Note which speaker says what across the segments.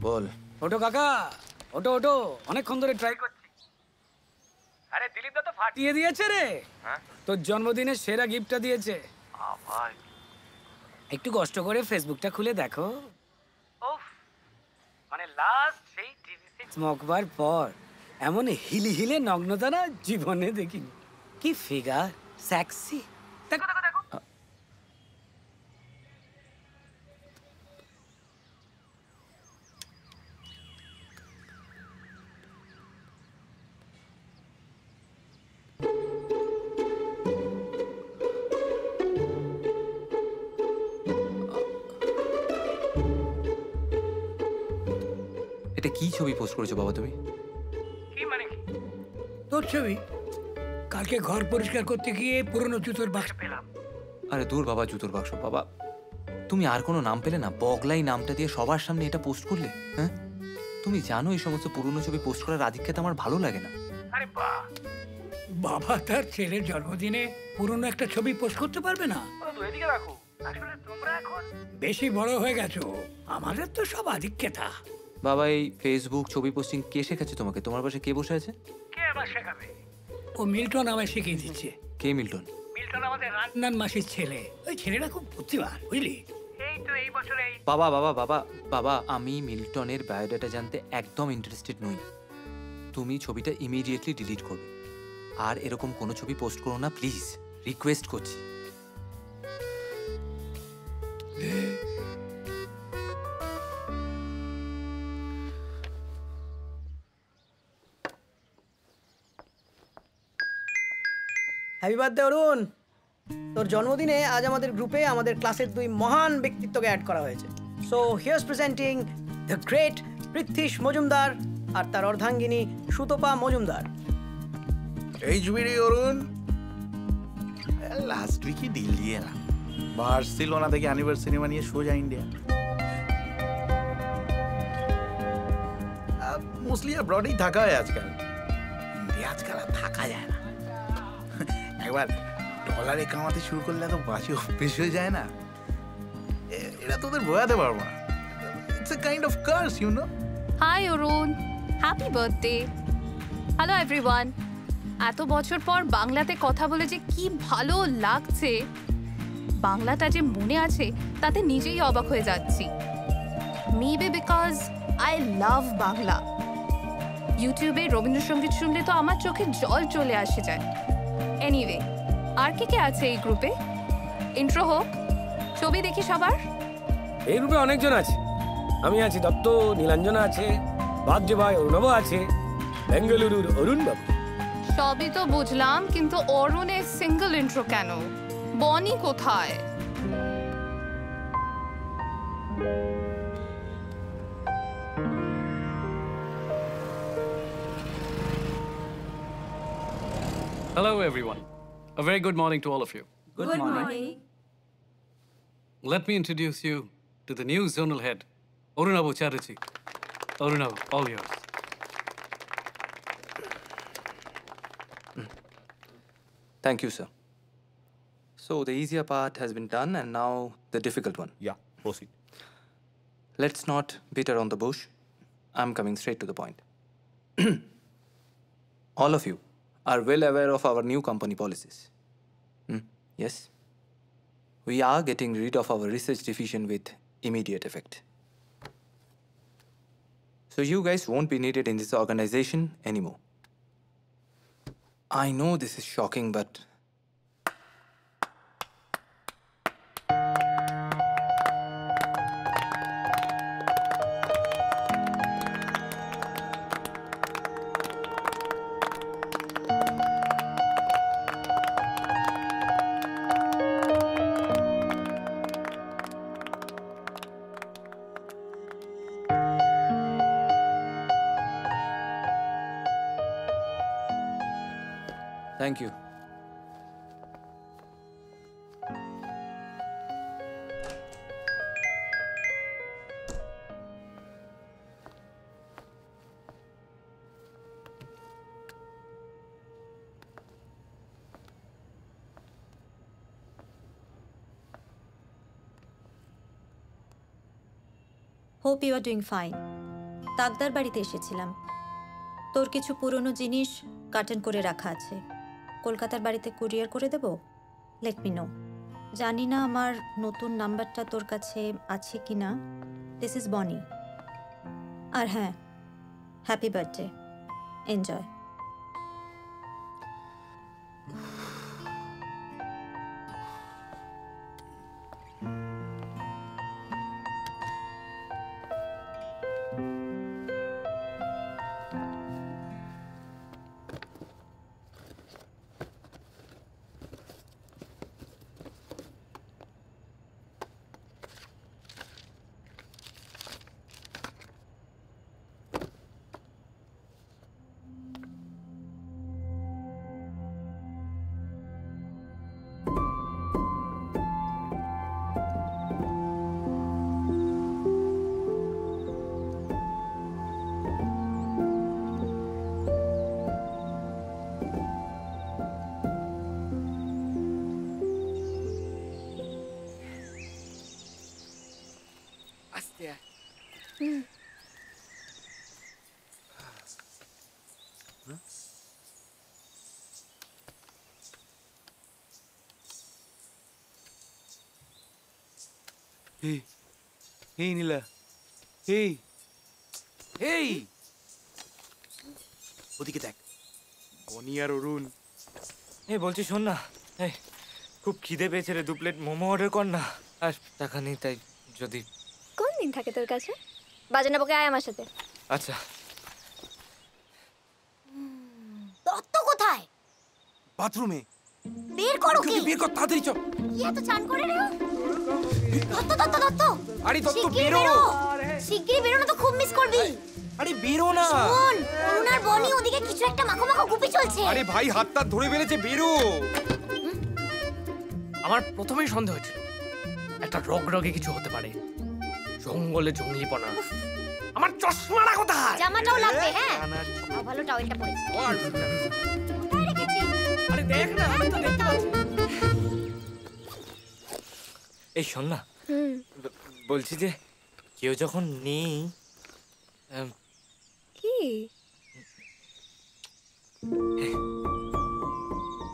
Speaker 1: বল।
Speaker 2: ওটো কাকা, ওটো ওটো, অনেকক্ষণ ধরে ট্রাই করছি। আরে দিলীপ দা তো ফাটিয়ে দিয়েছে রে। হ্যাঁ, তোর জন্মদিনের সেরা গিফটটা দিয়েছে। ভাই একটু কষ্ট করে ফেসবুকটা খুলে দেখো। ওফ, মানে লাস্ট সেই টিভি6 মকবার পর এমন হিলি হিলে নগ্নতা না জীবনে দেখিনি। কি ফিগার, সেক্সি। দেখো দেখো দেখো।
Speaker 1: এটা কি ছবি পোস্ট করেছো বাবা তুমি?
Speaker 2: কি মানে কি?
Speaker 3: তোর ছবি। কালকে ঘর পরিষ্কার করতে গিয়ে পুরনো জুতোর বাক্স পেলাম।
Speaker 1: আরে দূর বাবা, জুতোর বাক্স বাবা। তুমি আর কোনো নাম পেলে না? বগলাই নামটা দিয়ে সবার সামনে এটা পোস্ট করলে? হ্যাঁ, তুমি জানো এই সমস্ত পুরনো ছবি পোস্ট করার আধিক্যতা আমার ভালো লাগে না।
Speaker 2: আরে বাহ,
Speaker 3: বাবা তার ছেলের জন্মদিনে পুরনো একটা ছবি পোস্ট করতে পারবে না?
Speaker 2: তো এদিকে রাখো। আসলে তোমরা এখন
Speaker 3: বেশি বড় হয়ে গেছো, আমাদের তো সব আধিক্যতা।
Speaker 1: বাবা এই ফেসবুক ছবি পোস্টিং কে শেখাচ্ছে তোমাকে? তোমার পাশে কে বসে আছে?
Speaker 2: কে আবার শেখাবে?
Speaker 3: ও মিল্টন আমায় শিখিয়ে দিচ্ছে।
Speaker 1: কে মিল্টন?
Speaker 2: মিল্টন আমাদের
Speaker 3: রান্নার মাসির ছেলে। ওই ছেলেটা খুব বুদ্ধিমান, বুঝলি?
Speaker 2: এই তো এই বছরে
Speaker 1: বাবা বাবা বাবা বাবা, আমি মিল্টনের বায়োডাটা জানতে একদম ইন্টারেস্টেড নই। তুমি ছবিটা ইমিডিয়েটলি ডিলিট করবে, আর এরকম কোনো ছবি পোস্ট করো না প্লিজ, রিকোয়েস্ট করছি।
Speaker 4: হ্যাপি বার্থডে অরুণ। তোর জন্মদিনে আজ আমাদের গ্রুপে আমাদের ক্লাসের 2 মহান ব্যক্তিত্বকে অ্যাড করা হয়েছে। So here's presenting the great Prithwish Majumdar আর তার অর্ধাঙ্গিনী সুতপা মজুমদার।
Speaker 5: এই জুবিরি অরুণ, লাস্ট উইকই ডিল দিয়ে এলাম। বার্সেলোনা থেকে অ্যানিভার্সারি মানিয়ে সোজা ইন্ডিয়া। মোস্টলি অ্যাব্রডেই থাকা হয় আজকাল। ইন্ডিয়া আজকাল আর থাকা যায় না। একবার ডলারে কামাতে শুরু করলে তো বাঁচি অভ্যেস হয়ে যায় না। এটা তোদের বোঝাতে পারবো না। It's a kind of curse, you know.
Speaker 6: Hi Arun, happy birthday. Hello everyone. এত বছর পর বাংলাতে কথা বলে যে কি ভালো লাগছে। বাংলাটা যে মনে আছে তাতে নিজেই অবাক হয়ে যাচ্ছি। Maybe because I love Bangla. ইউটিউবে রবীন্দ্রসঙ্গীত শুনলে তো আমার চোখে জল চলে আসে যায়। এনিওয়ে, আর কে আছে এই গ্রুপে? ইন্ট্রো হোক, ছবি দেখি সবার।
Speaker 2: এই গ্রুপে অনেকজন আছে। আমি আছি, দত্ত, নীলাঞ্জনা আছে, বাগজ ভাই অরুণব আছে, বেঙ্গালুরুর অরুণ বাবু।
Speaker 6: সবই তো বুঝলাম, কিন্তু অরুণের সিঙ্গল ইন্ট্রো কেন? বনি কোথায়?
Speaker 7: Hello everyone. A very good morning to all of you.
Speaker 1: Good morning.
Speaker 7: Let me introduce you to the new zonal head, Arunabu Chatterjee. Arunabu, all yours.
Speaker 1: Thank you, sir. So the easier part has been done, and now the difficult one.
Speaker 5: Yeah, proceed.
Speaker 1: Let's not beat around the bush. I'm coming straight to the point. All of you are well aware of our new company policies. Yes? We are getting rid of our research division with immediate effect. So you guys won't be needed in this organization anymore. I know this is shocking, but thank you.
Speaker 8: Hope you are doing fine. তাকদার বাড়িতে এসেছিলাম। তোর কিছু পুরনো জিনিস carton করে রাখা আছে, কলকাতার বাড়িতে কুরিয়ার করে দেব? Let me no. জানি না আমার নতুন নাম্বারটা তোর কাছে আছে কি না। দিস ইজ বনি। আর হ্যাঁ, হ্যাপি বার্থডে, এনজয়।
Speaker 1: এই নীলা, এই এই ওদিকে দেখ, বনি আর অরুণ।
Speaker 9: এই বলছি শোন না, এই খুব খিদে পেয়েছে রে, 2 প্লেট মোমো অর্ডার কর না। আর টাকা নেই, তাই যদি
Speaker 10: কোন দিন থাকে তোর কাছে? বাজে না বকে আয় আমার সাথে।
Speaker 9: আচ্ছা।
Speaker 10: দত্ত কোথায়?
Speaker 1: বাথরুমে।
Speaker 10: বের করো কি?
Speaker 1: বের কর তাড়াতাড়ি, চল।
Speaker 10: কি এত চান করে রে? দত্ত দত্ত দত্ত,
Speaker 1: আরে দত্ত
Speaker 10: শিগগিরই
Speaker 1: বেরো।
Speaker 10: শিগগিরই বেরো না তো খুব মিস করবি।
Speaker 1: আরে বেরো না।
Speaker 10: শোন, অরুণ আর বনি ওদিকে কিছু একটা মাখো মাখো গুপি চলছে।
Speaker 1: আরে ভাই, হাতটা ধরে ফেলেছে, বেরো।
Speaker 2: আমার প্রথমেই সন্দেহ হয়েছিল একটা রগে কিছু হতে পারে, জঙ্গলে জঙ্গলিপনা। আমার চশমাটা কোথায়?
Speaker 10: জামাটাও লাগবে। হ্যাঁ, ভালো টাওয়েলটা পরেছি। কোথায় রেখেছিস?
Speaker 2: আরে দেখ না, আমি তো দেখতে পাচ্ছি।
Speaker 9: এই শোন না, বলছি যে কেউ যখন নেই,
Speaker 10: কি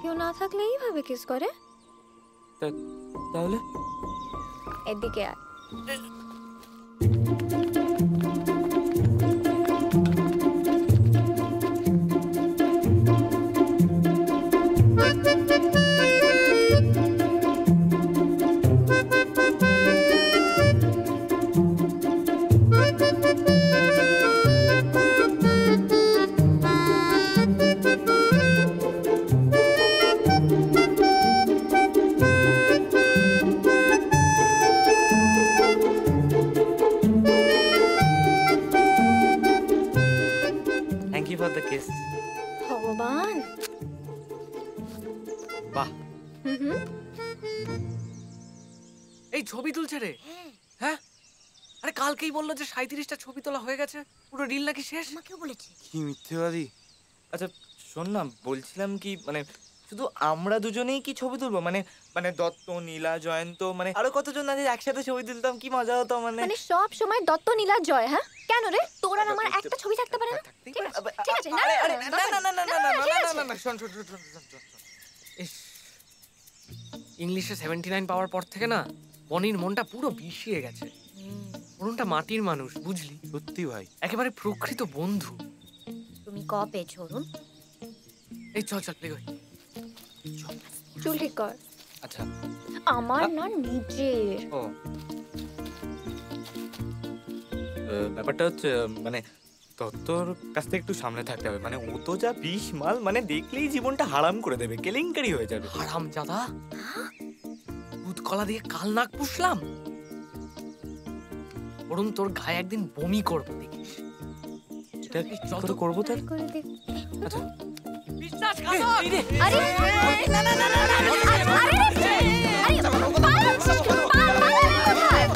Speaker 10: কেউ না থাকলে এইভাবে কিস করে?
Speaker 9: তাহলে
Speaker 10: এদিকে আয়।
Speaker 9: Thank you for the kiss.
Speaker 10: ভগবান,
Speaker 9: বাহ,
Speaker 2: এই ছবি তুলছে রে? হ্যাঁ, আরে কালকেই বললো যে 37টা ছবি তোলা হয়ে গেছে, পুরো রিল নাকি শেষ।
Speaker 10: আমাকেও বলেছে।
Speaker 1: কি মিথ্যেবাদী।
Speaker 9: আচ্ছা শোন না, বলছিলাম কি, মানে শুধু আমরা দুজনেই কি ছবি তুলবো? মানে মানে দত্ত, নীলা, জয়ন্ত, মানে আরো কতজন আছে একসাথে ছবি তুলতাম, কি মজা হতো।
Speaker 10: মানে সব সময় দত্ত নীলা জয়? হ্যাঁ কেন রে, তোর আর আমার একটা ছবি থাকতে পারে না? ঠিক আছে, ঠিক আছে। না
Speaker 9: আরে না না না না না না না না, শোন শোন শোন শোন শোন।
Speaker 2: ইস, ইংলিশে 79 পাওয়ার পর থেকে না বনির মনটা পুরো বিষিয়ে গেছে। অরুণটা মাটির মানুষ, বুঝলি?
Speaker 1: সত্যি ভাই,
Speaker 2: একেবারে প্রকৃত বন্ধু।
Speaker 10: তুমি ক পেয়েছো অরুণ?
Speaker 2: এই চল চল লেগে
Speaker 10: চুল ঠিক কর।
Speaker 9: আচ্ছা,
Speaker 10: আমার না নিজের।
Speaker 9: ও ব্যাপারটা হচ্ছে, মানে দত্তর কাছ থেকে একটু সামনে থাকতে হবে। মানে ও তো যা বিষ মাল, মানে দেখলেই জীবনটা হারাম করে দেবে, কেলেঙ্কারি হয়ে যাবে।
Speaker 2: হারাম জাদা, দুধ কলা দিয়ে কাল নাক পুষলাম। অরুণ তোর গায়ে একদিন বমি করবো, দেখিস।
Speaker 9: এটা কি করে করবো তার?
Speaker 10: করে দেখ।
Speaker 9: আচ্ছা,
Speaker 2: বিশ্বাস কর।
Speaker 10: আরে না না না না না, আরে আরে পালাচ্ছিস কেন? কোথায়?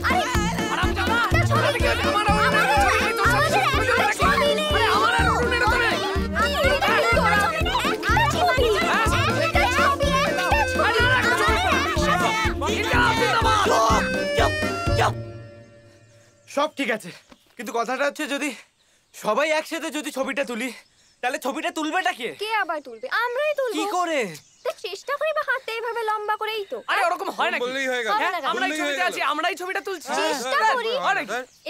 Speaker 10: আরে
Speaker 2: হারাম জাদা,
Speaker 10: ছবি কি আমার আমাদের একটা ছবি নেই।
Speaker 2: আমার আর অরুণের তো নেই।
Speaker 10: একটা ছবি, একটা ছবি।
Speaker 9: সব ঠিক আছে, কিন্তু কথাটা হচ্ছে যদি সবাই একসাথে যদি ছবিটা তুলি তাহলে ছবিটা তুলবেটা কে?
Speaker 10: কে আবার তুলবে? আমরাই তুলবো।
Speaker 9: কি করে?
Speaker 10: তো চেষ্টা করি বা হাতে এইভাবে লম্বা করেই তো।
Speaker 2: আরে ওরকম হয় নাকি?
Speaker 5: বললেই হয়ে গেল।
Speaker 10: হবে না কেন?
Speaker 2: আমরাই ছবিতে আছি, আমরাই ছবিটা তুলছি।
Speaker 10: চেষ্টা করি।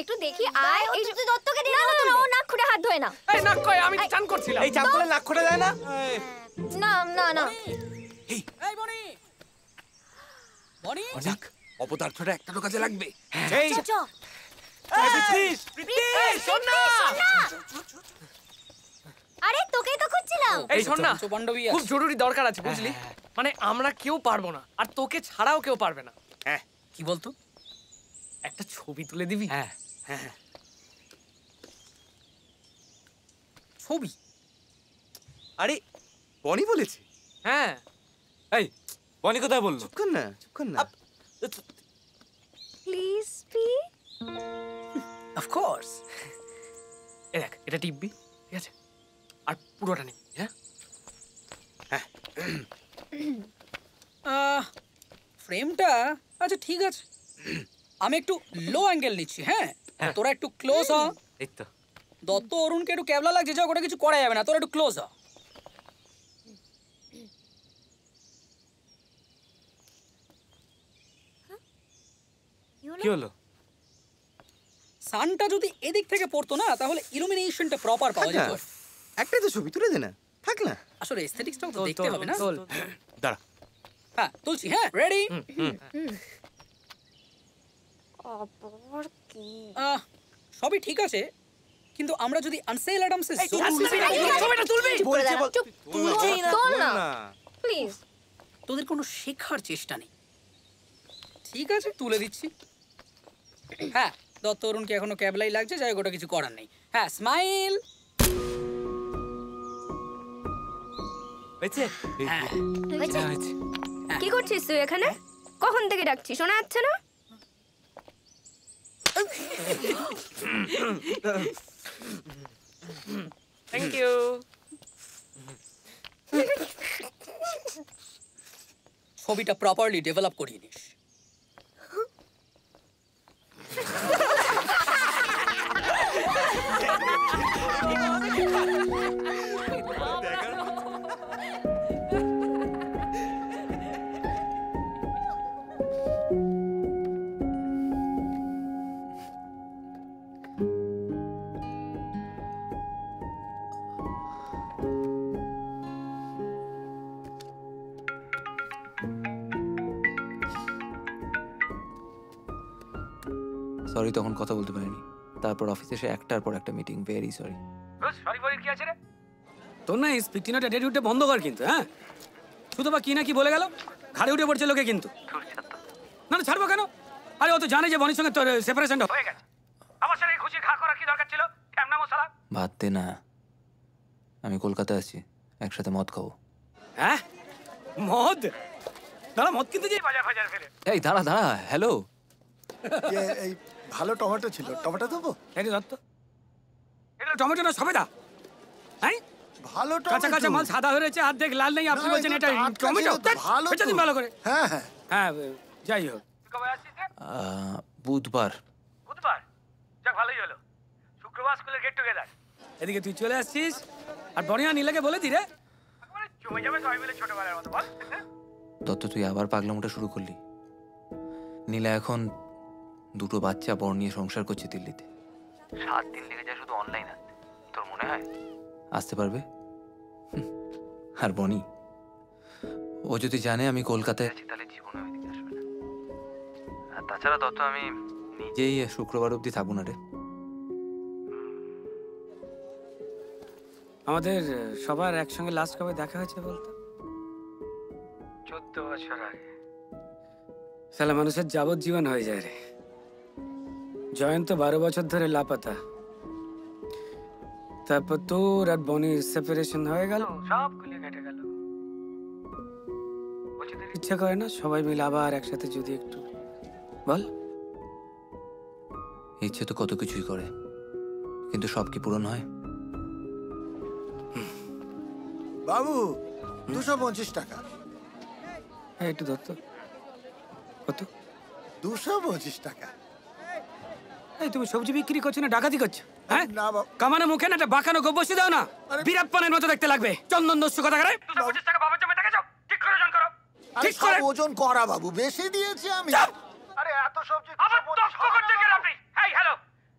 Speaker 10: একটু দেখি আয় এই তো দত্তকে দিয়ে দাও না, ও নাক খুঁড়ে হাত ধোয় না।
Speaker 2: এই নাক কই, আমি চান করছিলাম।
Speaker 9: এই চাপ করে নাক খোটা যায় না?
Speaker 10: না না না।
Speaker 2: এই বনি বনি যাক, অপদার্থটা একটা তো কাজে লাগবে। এই
Speaker 10: চ চ।
Speaker 9: প্রীতিশ, প্রীতিশ, শোন না।
Speaker 10: আরে তোকেই তো খুঁজছিলাম।
Speaker 2: এই শোন না, খুব জরুরি দরকার আছে বুঝলি, মানে আমরা কেউ পারবো না, আর তোকে ছাড়াও কেউ পারবে না। হ্যাঁ কি বলতো, একটা ছবি তুলে দিবি? হ্যাঁ হ্যাঁ ছবি।
Speaker 9: আরে বনি বলেছে?
Speaker 2: হ্যাঁ। এই
Speaker 9: বনি কোথায় বললো?
Speaker 5: চুপ কর না, চুপ কর না।
Speaker 10: Please P.
Speaker 2: Of course. এই দেখ, এটা টিপবি, ঠিক আছে, আর পুরোটা নিবি। হ্যাঁ
Speaker 11: ফ্রেমটা আচ্ছা ঠিক আছে, আমি একটু লো অ্যাঙ্গেল নিচ্ছি। হ্যাঁ তোরা একটু ক্লোজ হ।
Speaker 9: এই তো
Speaker 11: দত্ত অরুণকে একটু ক্যাবলা লাগছে, যা ওটা কিছু করা যাবে না, তোরা একটু ক্লোজ হ।
Speaker 9: কি হলো?
Speaker 11: সানটা যদি এদিক থেকে পড়তো না তাহলে ইলুমিনেশনটা প্রপার পাওয়া যেত।
Speaker 5: একটাই তো ছবি তুলে দে না, থাক না।
Speaker 11: আসলে এস্থেটিক্সটাও তো দেখতে হবে না।
Speaker 9: দাঁড়া।
Speaker 11: হ্যাঁ তুলছি। হ্যাঁ রেডি।
Speaker 10: আবার কি?
Speaker 11: সবই ঠিক আছে, কিন্তু আমরা যদি আনসেল অ্যাডামসের
Speaker 2: ছবিটা তুলবি?
Speaker 9: বলছে বল।
Speaker 10: চুপ,
Speaker 9: তুলছেই না,
Speaker 10: তোল না
Speaker 9: না।
Speaker 10: প্লিজ।
Speaker 11: তোদের কোনো শেখার চেষ্টা নেই। ঠিক আছে তুলে দিচ্ছি। হ্যাঁ দত্ত অরুণকে এখনো ক্যাবলাই লাগছে, যাই হোক ওটা কিছু করার নেই। হ্যাঁ স্মাইল।
Speaker 9: হয়েছে?
Speaker 10: হয়েছে? কি করছিস তুই এখানে? কখন থেকে ডাকছি, শোনা যাচ্ছে না?
Speaker 2: Thank you.
Speaker 11: ছবিটা প্রপারলি ডেভেলপ করিয়ে নিস।
Speaker 1: সরি, তখন কথা বলতে পারিনি। তারপর অফিসে এসে একটার পর একটা মিটিং, ভেরি সরি।
Speaker 2: সরি ফরি কি আছে রে? তোর না এই স্পিকটিনোটা অ্যাটিটিউডটা বন্ধ কর কিন্তু। হ্যাঁ শুধু বা কি না কি বলে গেল, ঘাড়ে উঠে পড়ছে লোকে কিন্তু। না না ছাড়বো কেন? আরে ও তো জানে যে বনির সঙ্গে তোর সেপারেশনটা হয়ে গেছে। আমার সাথে খুশি খা করার কি দরকার ছিল? কেমন মশলা
Speaker 1: বাদ দে না, আমি কলকাতায় আছি, একসাথে মদ খাবো।
Speaker 2: হ্যাঁ মদ? দাঁড়া, মদ কিন্তু যে বাজার ফাজার ফেলে।
Speaker 1: এই দাঁড়া দাঁড়া, হ্যালো।
Speaker 5: এই ভালো টমেটো ছিল, টমেটো দেবো?
Speaker 2: এই দত্ত, এটা টমেটো না সবেদা? হ্যাঁ
Speaker 5: ভালো
Speaker 2: কাঁচা কাঁচা মাল সাদা হয়ে রয়েছে, অর্ধেক লাল নেই, আপনি বলছেন এটা টমেটো? এটা দিন ভালো করে।
Speaker 5: হ্যাঁ হ্যাঁ
Speaker 2: হ্যাঁ যাই হোক। কবে আসছিস?
Speaker 1: বুধবার।
Speaker 2: বুধবার? যাক ভালোই হলো, শুক্রবার স্কুলের গেট টুগেদার। এদিকে তুই চলে আসছিস, আর বনিয়া নীলাকে বলে দি রে, জমে যাবে সবাই মিলে ছোটবেলার মতো। বল
Speaker 1: দত্ত, তুই আবার পাগলামোটা শুরু করলি। নীলা এখন দুটো বাচ্চা বর নিয়ে সংসার করছে দিল্লিতে। 7 দিন লেগে যায় শুধু অনলাইন আসতে। তোর মনে হয় আসতে পারবে? আর বনি, ও যদি জানে আমি কলকাতায় আছি তাহলে জীবনে ওইদিকে আসবে না। আর তাছাড়া দত্ত, আমি নিজেই শুক্রবার অবধি থাকবো না রে।
Speaker 2: আমাদের সবার একসঙ্গে লাস্ট কবে দেখা হয়েছে বলতো? 14 বছর আগে। সালা মানুষের যাবজ্জীবন হয়ে যায় রে। জয়ন্ত 12 বছর ধরে লাপাতা, তারপর তোর আর বনির সেপারেশন হয়ে গেল, সব গুলিয়ে কেটে গেল। ইচ্ছা করে না সবাই মিলে আবার একসাথে যদি একটু, বল?
Speaker 1: ইচ্ছে তো কত কিছুই করে, কিন্তু সব কি পূরণ হয়?
Speaker 5: বাবু 225 টাকা।
Speaker 2: হ্যাঁ একটু ধরতো। কত?
Speaker 5: 225 টাকা।
Speaker 2: এই তুমি সবজি বিক্রি করছো না ডাকাতি করছো? হ্যাঁ
Speaker 12: না বাবু।
Speaker 2: কামানো মুখে না একটা বাঁকানো গোপ বসে দাও না, বিরাট পানের মতো দেখতে লাগবে। চন্দন দস্যু কথা করে 225 টাকা বাবার জমে দেখেছো? ঠিক করে ওজন করো,
Speaker 12: আরে
Speaker 2: ঠিক
Speaker 12: সব
Speaker 2: করে।
Speaker 12: ওজন করা বাবু, বেশি দিয়েছি আমি। আরে এত সবজি
Speaker 2: আবার তর্ক করছেন কেন আপনি? এই হ্যালো,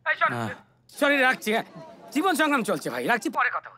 Speaker 2: এই শোন,
Speaker 1: হ্যাঁ।
Speaker 2: সরি রাখছি, হ্যাঁ। জীবন সংগ্রাম চলছে ভাই, রাখছি, পরে কথা বলছি।